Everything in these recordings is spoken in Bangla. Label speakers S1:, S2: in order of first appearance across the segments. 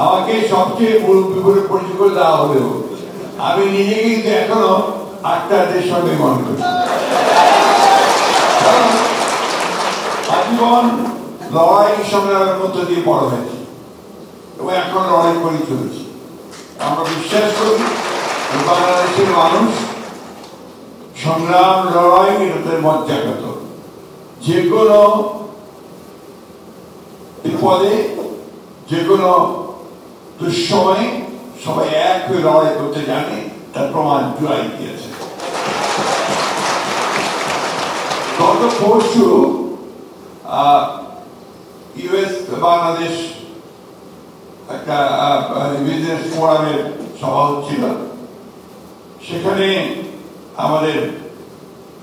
S1: আমাকে সবচেয়ে মুরব্বী বলে পরিচয় করে দেওয়া হলেও আমি নিজে কিন্তু এখনো আক্তারদের সঙ্গে মনে করি। আজীবন লড়াই সংগ্রামের মধ্য দিয়ে বড় হয়েছে এবং এখন লড়াই করে চলেছি। আমরা বিশ্বাস করি বাংলাদেশের মানুষ সংগ্রাম লড়াই এটাতে মজ্জাগত। যে কোনো বিপদে যে কোনো দুঃসময়ে সবাই এক হয়ে লড়াই করতে জানে, তার প্রমাণ জুলাই দিয়েছে। গত পরশু ইউএস বাংলাদেশ একটা বিজনেস ফোরামের সভা হচ্ছিল। সেখানে আমাদের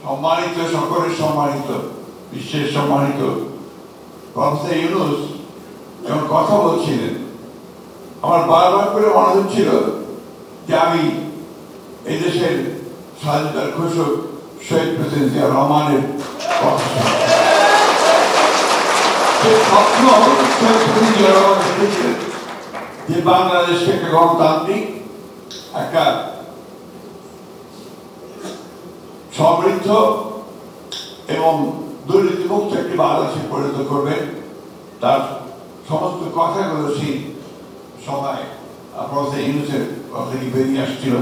S1: সম্মানিত, সকলের সম্মানিত, বিশ্বের সম্মানিত প্রফেসর ইউনূস যখন কথা বলছিলেন, আমার বারবার করে মনে হচ্ছিল যে আমি এই দেশের স্বাধীনতার ঘোষক শহীদ প্রেসিডেন্ট জিয়াউর রহমানের কথা স্বপ্ন দেখেছিলেন যে বাংলাদেশকে একটা গণতান্ত্রিক, একটা সমৃদ্ধ এবং দুর্নীতিমুক্ত একটি বাংলাদেশে পরিণত করবেন। তার সমস্ত কথাগুলো সেই সভায় প্রফেসর ইউনূসের কথা থেকে বেরিয়ে আসছিল।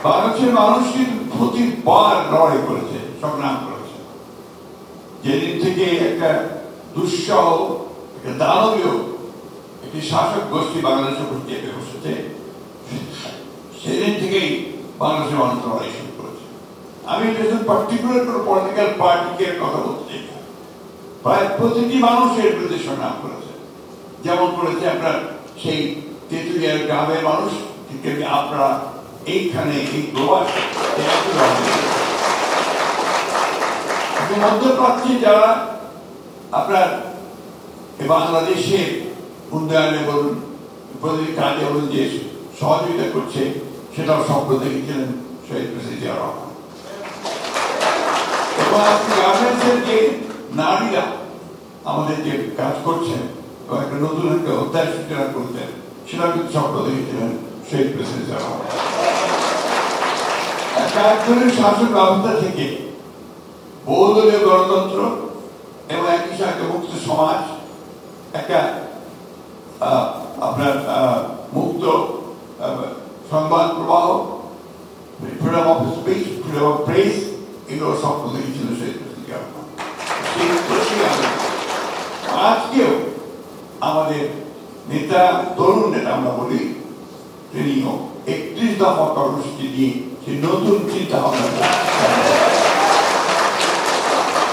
S1: বাংলাদেশের মানুষ কিন্তু প্রতিবার লড়াই করেছে, সংগ্রাম করেছে। যেদিন থেকে একটা দুঃসহ, একটা দানবীয় একটি শাসক গোষ্ঠী বাংলাদেশের উপর চেপে বসেছে, সেদিন থেকেই বাংলাদেশের মানুষ লড়াই শুরু করেছে। আমি পার্টিকুলার কোনো পলিটিক্যাল পার্টিকে কথা বলতে চাই না, প্রায় প্রতিটি মানুষ এর বিরুদ্ধে সংগ্রাম করেছে। যেমন করেছে আপনার সেই তেঁতুলিয়ার গ্রামের মানুষ, ঠিক আপনারা এইখানে এই প্রবাস মধ্যপ্রাচ্যে যারা আপনার বাংলাদেশের উন্নয়নে বলুন, প্রতিটি কাজে বলুন যে সহযোগিতা করছে, সেটাও স্বপ্ন দেখেছিলেন শহীদ প্রেসিডেন্ট জিয়াউর রহমান। এবং আজকে গার্মেন্টসের যে নারীরা আমাদের যে কাজ করছেন এবং একটা নতুন একটা অধ্যায় সূচনা করতেন, সেটা কিন্তু স্বপ্ন দেখেছিলেন শহীদ প্রেসিডেন্ট জিয়াউর রহমান। একজনের শাসন ব্যবস্থা থেকে বহুদলীয় গণতন্ত্র এবং একই সাথে মুক্ত সমাজ, একটা আপনার মুক্ত সংবাদ প্রবাহ, freedom of speech, freedom of press, এগুলো স্বপ্ন দেখেছিল শহীদ প্রেসিডেন্ট জিয়াউর রহমান। আজকেও আমাদের নেতা, তরুণ নেতা আমরা বলি, তিনিও 31 দফা কর্মসূচি দিয়ে সে নতুন চিন্তা ভাবনা।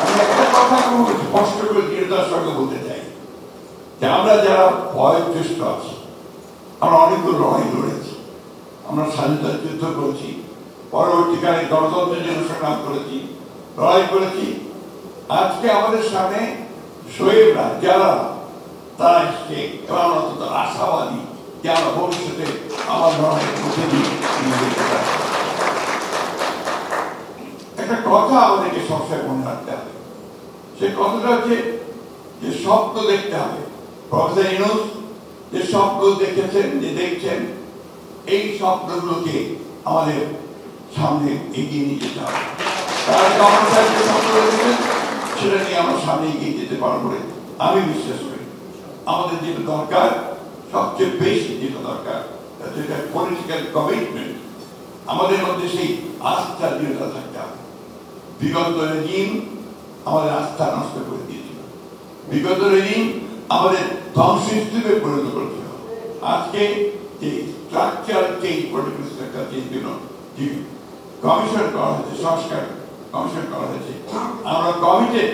S1: আমি একটা কথা স্পষ্ট করে দৃঢ়তার সঙ্গে বলতে চাই যে আমরা যারা বয়োজ্যেষ্ঠ আছি, আমরা অনেকগুলো লড়াই লড়েছি, আমরা স্বাধীনতার যুদ্ধ করেছি, পরবর্তীকালে গণতন্ত্রের জন্য সংগ্রাম করেছি, লড়াই করেছি। আজকে আমাদের সামনে শহীদরা যারা তারা এসছে এবং আমরা অত্যন্ত আশাবাদী যে আমরা ভবিষ্যতে আমার লড়াইয়ের মধ্যে দিয়ে যেতে পারি। একটা কথা আমাদেরকে সবসময় মনে রাখতে হবে, সেই কথাটা হচ্ছে যে স্বপ্ন দেখতে হবে। প্রফেসর ইউনূস যে স্বপ্ন দেখেছেন, যে দেখছেন, এই স্বপ্নগুলোকে আমাদের সামনে এগিয়ে নিয়ে যেতে হবে। তারা যে স্বপ্ন দেখেছেন সেটা নিয়ে আমরা সামনে এগিয়ে যেতে পারবো বলে আমি বিশ্বাস করি। আমাদের যেটা দরকার, সবচেয়ে বেশি যেটা দরকার, পলিটিক্যাল কমিটমেন্ট। আমাদের মধ্যে সেই আস্থা দৃঢ়তা থাকতে হবে। বিগত রেজিম আমাদের আস্থা নষ্ট করে দিয়েছিল, বিগত রেজিম আমাদের ধ্বংসস্তূপে পরিণত করেছিল। আজকে যে structural change, political structure change জন্য যে কমিশন করা হয়েছে, সংস্কার কমিশন করা হয়েছে, আমরা কমিটেড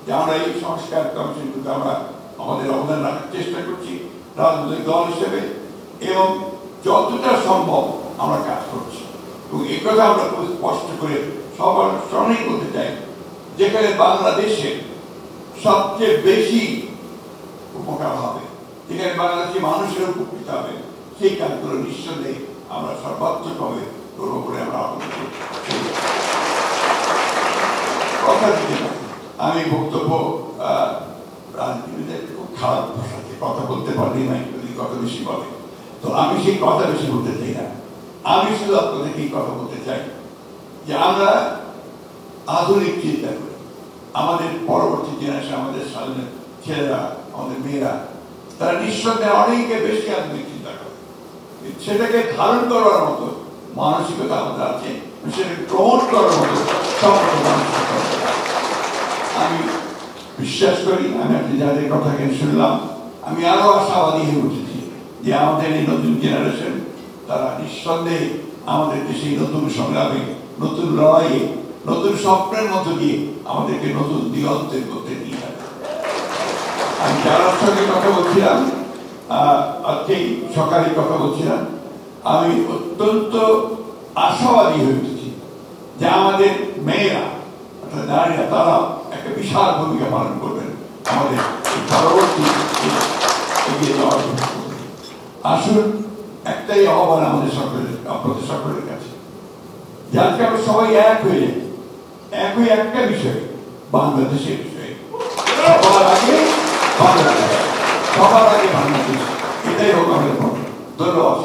S1: যে আমরা এই সংস্কার কমিশনগুলোতে আমরা আমাদের অবদান রাখার চেষ্টা করছি রাজনৈতিক দল হিসেবে, এবং যতটা সম্ভব আমরা কাজ করছি। এবং এই কথা আমরা খুব স্পষ্ট করে সবার সামনেই বলতে চাই, যেখানে বাংলাদেশের সবচেয়ে বেশি উপকার হবে, যেখানে বাংলাদেশি মানুষের উপকৃত হবে, সেই কাজগুলো নিঃসন্দেহে আমরা সর্বাত্মকভাবে করবো বলে আমরা কথা দিতে পারি। আমি বক্তব্য রাজনীতিবিদের খুব খারাপ ভাষা আছে, কথা বলতে পারলি না, কথা বেশি বলে। তো আমি সেই কথা বেশি বলতে চাই না। আমি শুধু আপনাদেরকে এই কথা বলতে চাই যে আমরা আধুনিক চিন্তা করি। আমাদের পরবর্তী জেনারেশন, আমাদের সামনে ছেলেরা, আমাদের মেয়েরা, তারা নিঃসন্দেহে অনেকে বেশি আধুনিক চিন্তা করে। সেটাকে ধারণ করার মতো মানসিকতা আমাদের আছে, সেটাকে গ্রহণ করার মতো সমস্ত মানসিকতা। আমি বিশ্বাস করি, আমি আপনি যাদের কথা কেন শুনলাম, আমি আরো আশাবাদী হয়ে উঠেছি যে আমাদের এই নতুন জেনারেশন তারা নিঃসন্দেহে আমাদের দেশে নতুন সংগ্রামে, নতুন লড়াইয়ে, নতুন স্বপ্নের মধ্য দিয়ে আমাদেরকে নতুন দিগন্তের মধ্যে নিয়ে যাবে। আমি যার সঙ্গে কথা বলছিলাম, আজকেই সকালে কথা বলছিলাম, আমি অত্যন্ত আশাবাদী হয়ে উঠেছি যে আমাদের মেয়েরা, অর্থাৎ নারীরা, তারা একটা বিশাল ভূমিকা পালন করবেন আমাদের পরবর্তী এগিয়ে যাওয়ার জন্য। আসুন, একটাই আহ্বান আমাদের সকলের, আপনাদের সকলের কাছে, যাতে আমরা সবাই এক হয়ে যাই, একই একটা বিষয়, বাংলাদেশের বিষয়ে। সবার আগে বাংলাদেশ, সবার আগে বাংলাদেশ, এটাই হোক আমাদের। ধন্যবাদ।